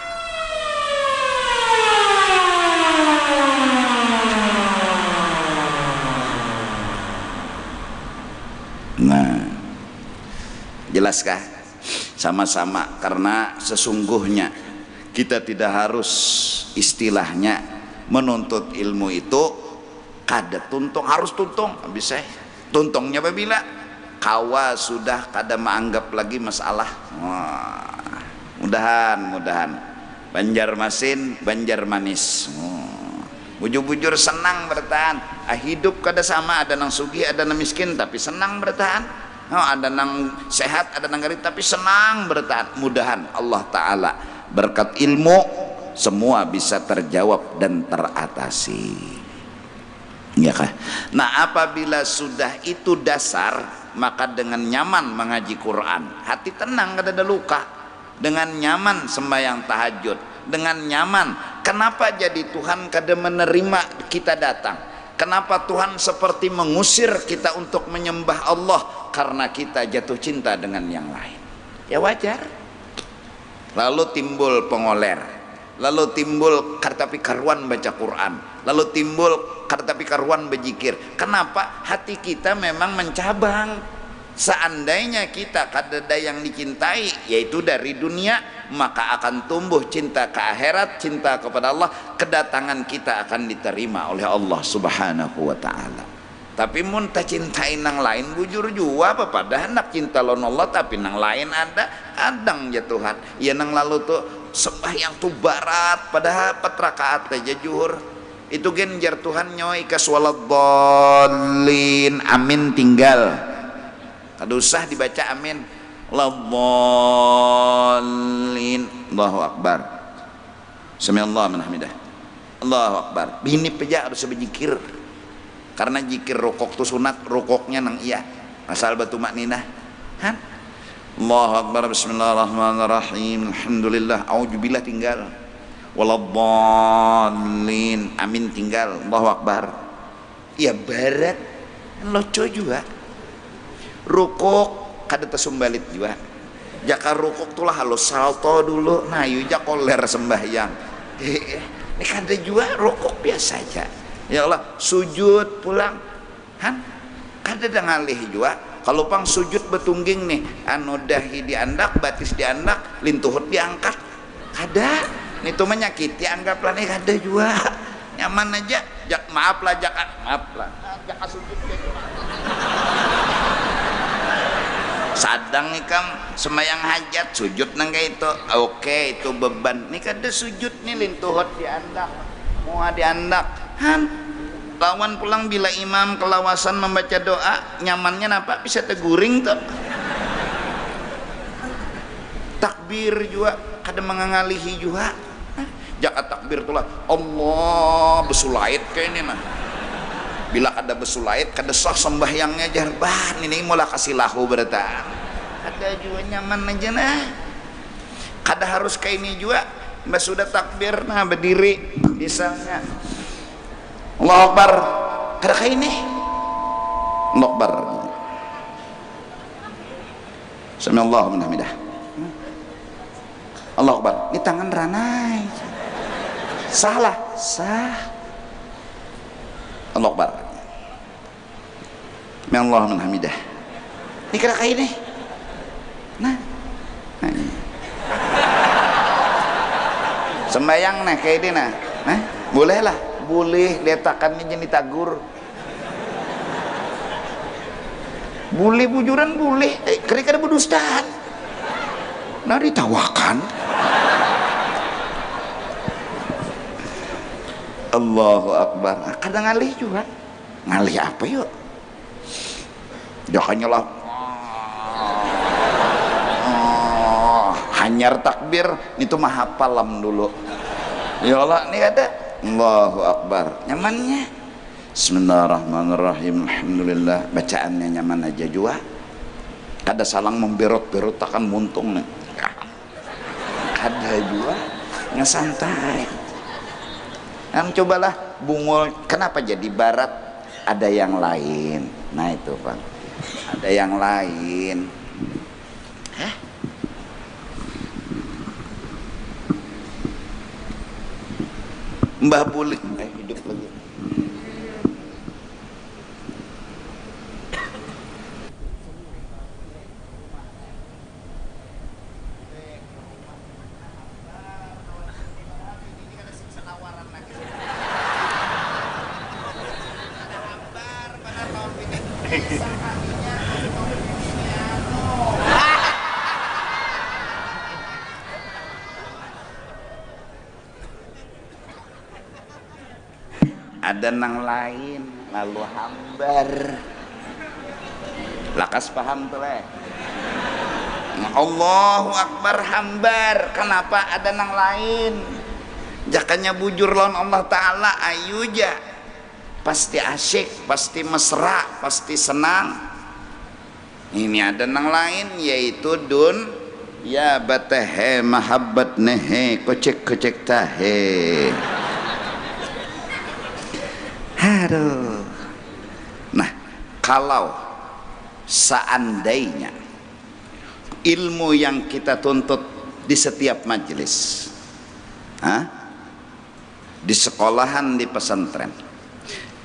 Nah, jelaskah? Sama-sama, karena sesungguhnya kita tidak harus istilahnya menuntut ilmu itu kada tuntung, harus tuntung. Bisa tuntungnya apabila kawa sudah kada menganggap lagi masalah. Wah, mudahan Banjarmasin, Banjarmanis. Bujur-bujur senang bertahan. Hidup kada sama, ada nang sugih, ada nang miskin, tapi senang bertahan. Ada nang sehat, ada nang garit, tapi senang bertahan. Mudahan Allah Ta'ala berkat ilmu semua bisa terjawab dan teratasi. Ya kah? Nah, apabila sudah itu dasar, maka dengan nyaman mengaji Quran, hati tenang, kada ada luka. Dengan nyaman sembahyang tahajud, dengan nyaman. Kenapa jadi Tuhan kada menerima kita datang? Kenapa Tuhan seperti mengusir kita untuk menyembah Allah? Karena kita jatuh cinta dengan yang lain. Ya wajar. Lalu timbul pengoler, lalu timbul kartapi karuan baca Quran, lalu timbul kartapi karuan berzikir. Kenapa? Hati kita memang mencabang. Seandainya kita kadada yang dicintai, yaitu dari dunia, maka akan tumbuh cinta ke akhirat, cinta kepada Allah. Kedatangan kita akan diterima oleh Allah Subhanahu wa Ta'ala. Tapi mun tak cintai nang lain bujur jua apa pada hendak cinta lon Allah, tapi nang lain ada adang ya Tuhan. Ya nang lalu tuh sembahyang tuh barat padahal 4 rakaat aja juhur. Itu gen jar Tuhan nyoy kaswaladhalin, amin tinggal. Kada usah dibaca amin. Ladhalin. Allahu Akbar. Samiallahu liman hamidah. Allahu Akbar. Bini peja harus berzikir. Karena zikir rukuk tu sunat, rukuknya nang iya. Asal batu makninah. Kan? Allahu Akbar. Bismillahirrahmanirrahim. Alhamdulillah. Auzubillah tinggal. Waladhdallin. Amin tinggal. Allahu Akbar. Ya barat loco juga. Rukuk kada tesumbalit juga. Jaka rukuk tulah halus salto dulu. Nah yu jak koler sembahyang. Ini kada juga rukuk biasa aja. Ya Allah, sujud pulang. Han kada dah ngalih juga. Kalau pang sujud betungging nih, anu dahi diandak, batis diandak, lintuhut diangkat, kada. Ini tuh menyakiti, anggaplah nih kada juga. Nyaman aja, maaf lah, jaka sujud gitu. Sadang nih kam, sembayang hajat, sujud nangga itu, oke itu beban. Nih kada sujud nih, lintuhut diandak, muha diandak, han. Lawan pulang bila imam kelawasan membaca doa, nyamannya napa bisa teguring tuh. Takbir juga kada mengangalihi juga. Jaka takbir tulah Allah besulait kayak ini nah. Bila kada besulait kada sah sembahyangnya jarban ini mulai kasih lahu berarti. Kada juga nyaman aja nah. Kada harus kayak ini juga. Mbak sudah takbir nah berdiri misalnya. Allahu Akbar. Kada kayak ini. Allahu Akbar. Samiallahu liman hamidah. Allahu Akbar. Ini tangan ranai. Salah, sah. Allahu Akbar. Samiallahu liman hamidah. Ini kada kayak ini. Nah. Ini. Sembayang nah kayak ini nah. Nah, boleh lah. Boleh letakkannya jadi tagur, boleh bujuran boleh, kira-kira berdusta, nah ditawakan. Allahu Akbar. Kadang ngalih juga, ngalih apa yuk? Jangan lah, hanyar takbir itu mah hafalam dulu. Ya Allah, ini ada. Allahu Akbar. Nyamannya Bismillahirrahmanirrahim. Alhamdulillah. Bacaannya nyaman aja juga. Kada salang memberot-berot akan muntung nih. Kada juga ngesantai. Nah, cobalah bungul. Kenapa jadi barat? Ada yang lain. Nah itu Pak. Ada yang lain. Mbah Bulik hidup lagi. Ada nang lain lalu hambar lakas paham tuh leh. Allahu Akbar hambar. Kenapa ada nang lain? Jakanya bujur lawan Allah Ta'ala ayuja pasti asyik, pasti mesra, pasti senang. Ini ada nang lain yaitu dun ya batahe mahabbat nehe kocek tahe. Aduh. Nah, kalau seandainya ilmu yang kita tuntut di setiap majelis, di sekolahan, di pesantren,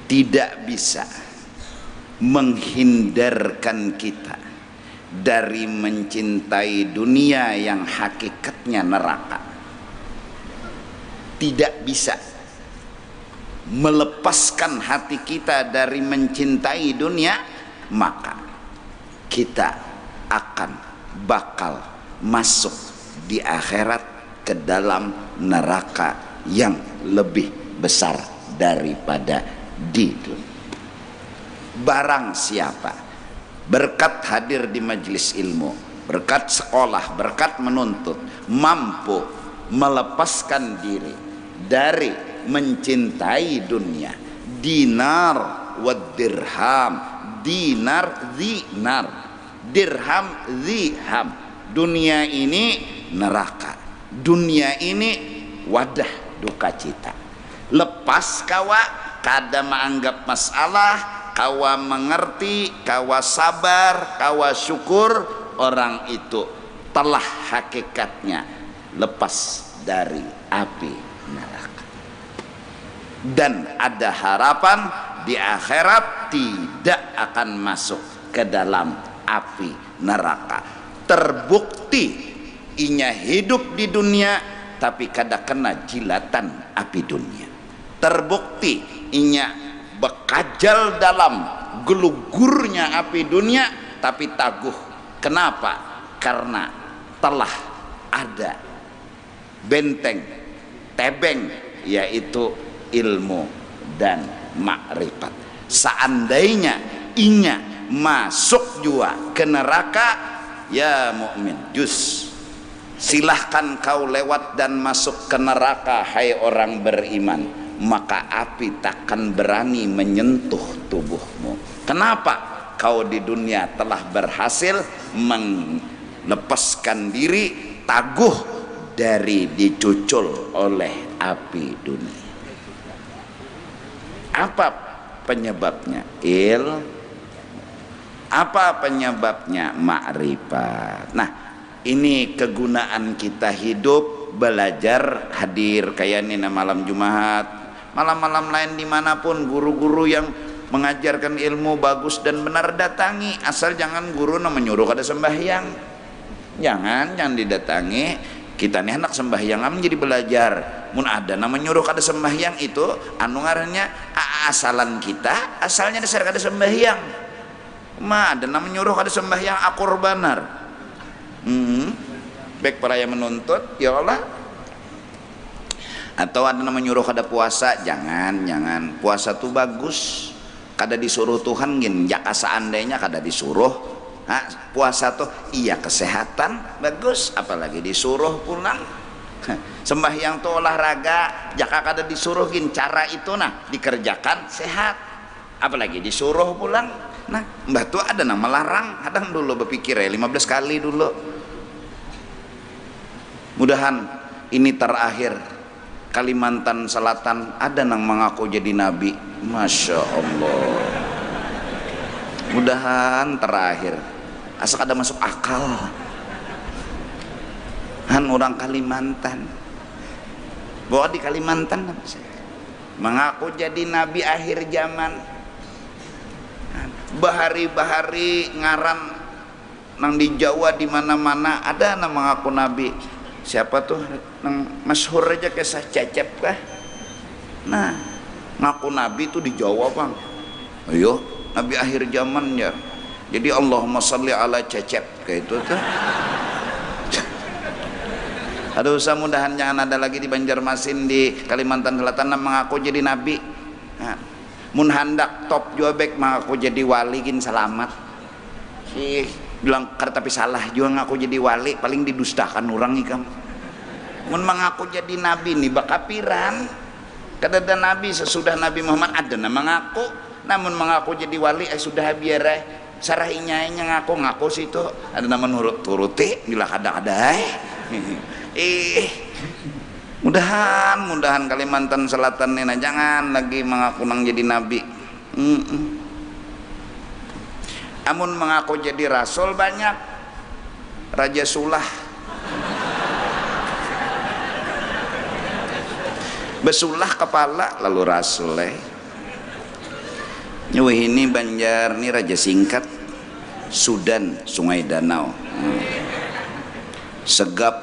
tidak bisa menghindarkan kita dari mencintai dunia yang hakikatnya neraka. Tidak bisa melepaskan hati kita dari mencintai dunia, maka kita akan bakal masuk di akhirat ke dalam neraka yang lebih besar daripada di dunia. Barang siapa berkat hadir di majelis ilmu, berkat sekolah, berkat menuntut, mampu melepaskan diri dari mencintai dunia, dinar wa dirham, dinar dirham ziham. Dunia ini neraka, dunia ini wadah duka cita. Lepas kawa kada menganggap masalah, kawa mengerti, kawa sabar, kawa syukur, orang itu telah hakikatnya lepas dari api neraka. Dan ada harapan di akhirat tidak akan masuk ke dalam api neraka. Terbukti inya hidup di dunia tapi kada kena jilatan api dunia. Terbukti inya bekajal dalam gelugurnya api dunia tapi taguh. Kenapa? Karena telah ada benteng tebeng, yaitu ilmu dan makrifat. Seandainya inya masuk jua ke neraka, ya mukmin, jus silahkan kau lewat dan masuk ke neraka, hai orang beriman, maka api takkan berani menyentuh tubuhmu. Kenapa? Kau di dunia telah berhasil melepaskan diri taguh dari dicucul oleh api dunia. Apa penyebabnya? Apa penyebabnya? Makrifat. Nah, ini kegunaan kita hidup, belajar, hadir kayak ini malam Jumat, malam-malam lain dimanapun, guru-guru yang mengajarkan ilmu bagus dan benar datangi, asal jangan guru menyuruh kada sembahyang. Jangan didatangi. Kita nih anak sembahyang menjadi belajar. Mun ada nama nyuruh kada sembahyang itu anu ngarannya asalan kita, asalnya dasar kada sembahyang. Ma ada nama nyuruh kada sembahyang akur banar. Baik para yang menuntut, ya Allah. Atau ada nama nyuruh kada puasa, jangan. Puasa tuh bagus. Kada disuruh Tuhan gin, jaka seandainya kada disuruh. Puasa tuh iya kesehatan bagus, apalagi disuruh pulang. Sembahyang tuh olahraga, jaka kada disuruh gin, cara itu nah dikerjakan sehat, apalagi disuruh pulang. Nah mbah tuh ada nah melarang, kadang dulu berpikir 15 kali dulu. Mudahan ini terakhir. Kalimantan Selatan ada nang mengaku jadi nabi, masya Allah. Mudahan terakhir, asal ada masuk akal. Orang Kalimantan, bahwa di Kalimantan mengaku jadi nabi akhir zaman. Bahari-bahari ngaran nang di Jawa di mana-mana ada nang mengaku nabi. Siapa tuh nang masyhur aja kisah Cecep kah? Nah, ngaku nabi tuh di Jawa bang. Ayo, nabi akhir zaman ya. Jadi Allahumma sholli ala Cecep kayak itu tuh. Aduh, mudahan jangan ada lagi di Banjarmasin, di Kalimantan Selatan nang mengaku jadi nabi. Nah, mun handak top juabek mengaku jadi wali gin selamat. Bilang karena tapi salah juga ngaku jadi wali, paling didustakan orang ikam. Mun mengaku jadi nabi nih bakapiran. Kada ada nabi sesudah Nabi Muhammad ada nama mengaku, namun mengaku jadi wali sudah biar sarahinya ngaku situ ada nama nurut turuti bila kada mudahan Kalimantan Selatan ini jangan lagi mengaku nang jadi nabi. Amun mengaku jadi rasul banyak, Raja Sulah besulah kepala lalu rasul nyuwih ini Banjar nih Raja Singkat, Sudan Sungai Danau, Segap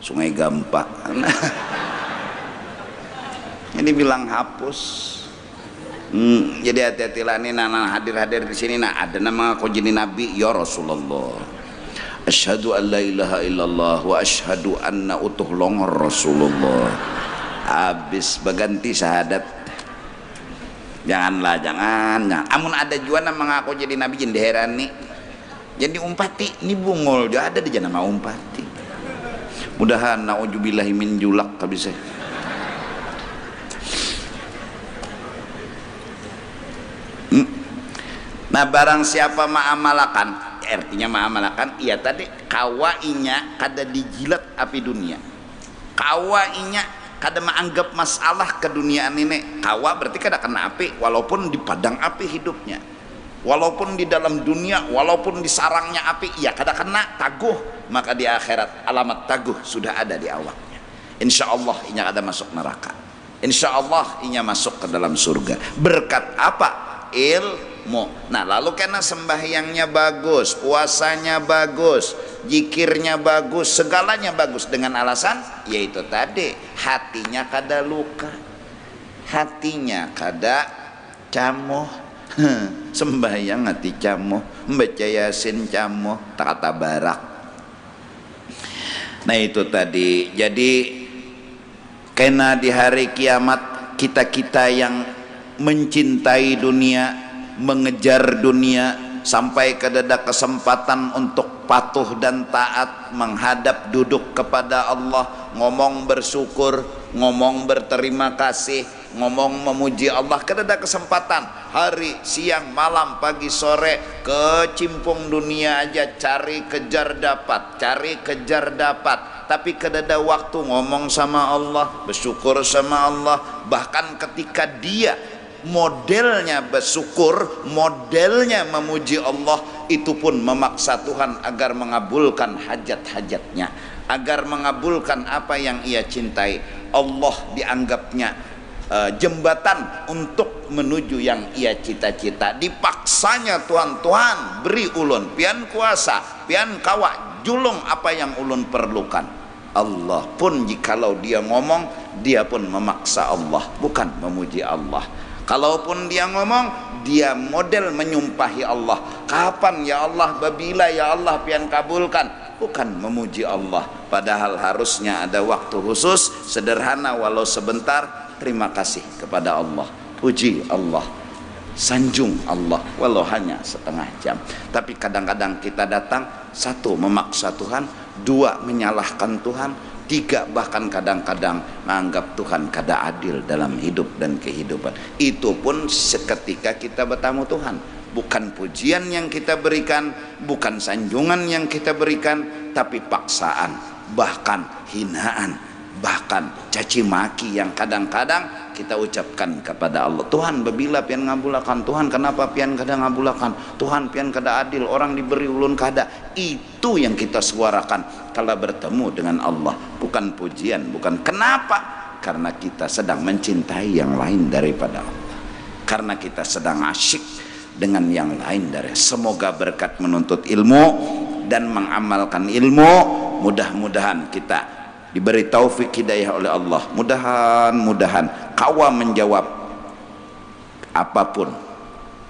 Sungai Gampak. Ini bilang hapus. Jadi hati-hati lah nih nana hadir di sini. Nah ada nama aku jadi nabi ya Rasulullah. Asyhadu an la ilaha illallah wa asyhadu anna utuh longor Rasulullah. Habis berganti syahadat. Janganlah, jangan. Amun ada juga nama aku jadi nabi jadi herani. Jadi umpati ini bungul juga ada di nama umpati. Mudahan naudzubillahi min julak kabisa. Nah barang siapa ma'amalakan, artinya mengamalkan iya tadi kawainya kada dijilat api dunia, kawainya kada menganggap masalah ke dunia ini. Kawa berarti kada kena api, walaupun di padang api hidupnya, walaupun di dalam dunia, walaupun di sarangnya api, ya kada kena taguh. Maka di akhirat alamat taguh sudah ada di awaknya. Insya Allah inya kada masuk neraka, insya Allah inya masuk ke dalam surga. Berkat apa? Ilmu. Nah lalu karena sembahyangnya bagus, puasanya bagus, zikirnya bagus, segalanya bagus, dengan alasan yaitu tadi hatinya kada luka, hatinya kada camuh. Sembahyang hati camuh, membaca yasin camuh, tak barak. Nah itu tadi. Jadi karena di hari kiamat kita yang mencintai dunia, mengejar dunia, sampai kedada kesempatan untuk patuh dan taat, menghadap duduk kepada Allah, ngomong bersyukur, ngomong berterima kasih, ngomong memuji Allah, kedada kesempatan hari, siang, malam, pagi, sore, kecimpung dunia aja, cari kejar dapat, cari kejar dapat, tapi kedada waktu ngomong sama Allah, bersyukur sama Allah. Bahkan ketika dia modelnya bersyukur, modelnya memuji Allah, itu pun memaksa Tuhan agar mengabulkan hajat-hajatnya, agar mengabulkan apa yang ia cintai. Allah dianggapnya jembatan untuk menuju yang ia cita-cita. Dipaksanya Tuhan beri ulun pian kuasa, pian kawa julung apa yang ulun perlukan. Allah pun jikalau dia ngomong, dia pun memaksa Allah, bukan memuji Allah. Kalaupun dia ngomong, dia model menyumpahi Allah. Kapan ya Allah, babila ya Allah pian kabulkan, bukan memuji Allah. Padahal harusnya ada waktu khusus, sederhana walau sebentar, terima kasih kepada Allah, puji Allah, sanjung Allah walau hanya setengah jam. Tapi kadang-kadang kita datang, satu memaksa Tuhan, dua menyalahkan Tuhan, tiga bahkan kadang-kadang menganggap Tuhan kada adil dalam hidup dan kehidupan. Itu pun seketika kita bertamu Tuhan. Bukan pujian yang kita berikan, bukan sanjungan yang kita berikan, tapi paksaan, bahkan hinaan, bahkan caci maki yang kadang-kadang kita ucapkan kepada Allah. Tuhan babila pian ngabulakan, Tuhan kenapa pian kada ngabulakan, Tuhan pian kada adil, orang diberi ulun kada. Itu yang kita suarakan kalau bertemu dengan Allah, bukan pujian, bukan. Kenapa? Karena kita sedang mencintai yang lain daripada Allah, karena kita sedang asyik dengan yang lain dari. Semoga berkat menuntut ilmu dan mengamalkan ilmu, mudah-mudahan kita diberi taufik hidayah oleh Allah. Mudahan kawa menjawab apapun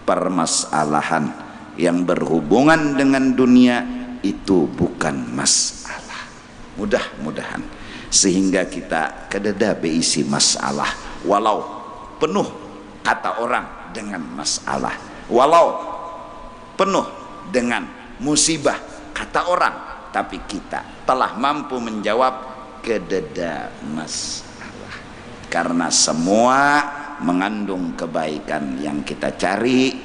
permasalahan yang berhubungan dengan dunia, itu bukan masalah. Mudah-mudahan sehingga kita kededa beisi masalah, walau penuh kata orang dengan masalah, walau penuh dengan musibah kata orang, tapi kita telah mampu menjawab kededa masalah. Karena semua mengandung kebaikan yang kita cari,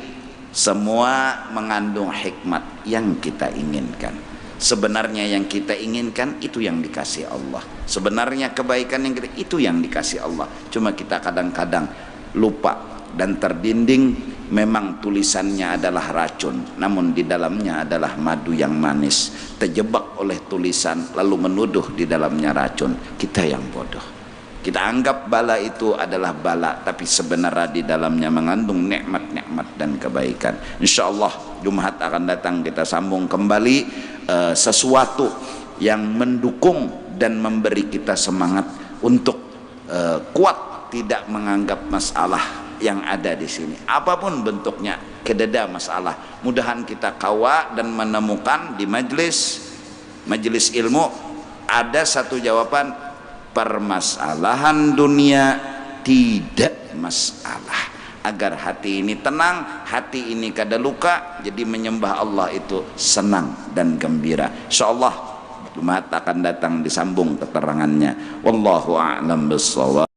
semua mengandung hikmat yang kita inginkan. Sebenarnya yang kita inginkan itu yang dikasih Allah. Sebenarnya kebaikan yang kita, itu yang dikasih Allah. Cuma kita kadang-kadang lupa dan terdinding. Memang tulisannya adalah racun, namun di dalamnya adalah madu yang manis. Terjebak oleh tulisan lalu menuduh di dalamnya racun. Kita yang bodoh. Kita anggap bala itu adalah bala, tapi sebenarnya di dalamnya mengandung nikmat-nikmat dan kebaikan. Insyaallah Jumat akan datang kita sambung kembali sesuatu yang mendukung dan memberi kita semangat untuk kuat tidak menganggap masalah yang ada di sini, apapun bentuknya, kededa masalah. Mudahan kita kawa dan menemukan di majelis ilmu ada satu jawaban. Permasalahan dunia tidak masalah. Agar hati ini tenang, hati ini kada luka, jadi menyembah Allah itu senang dan gembira. Insyaallah Jumat akan datang disambung keterangannya. Wallahu a'lam bishawab.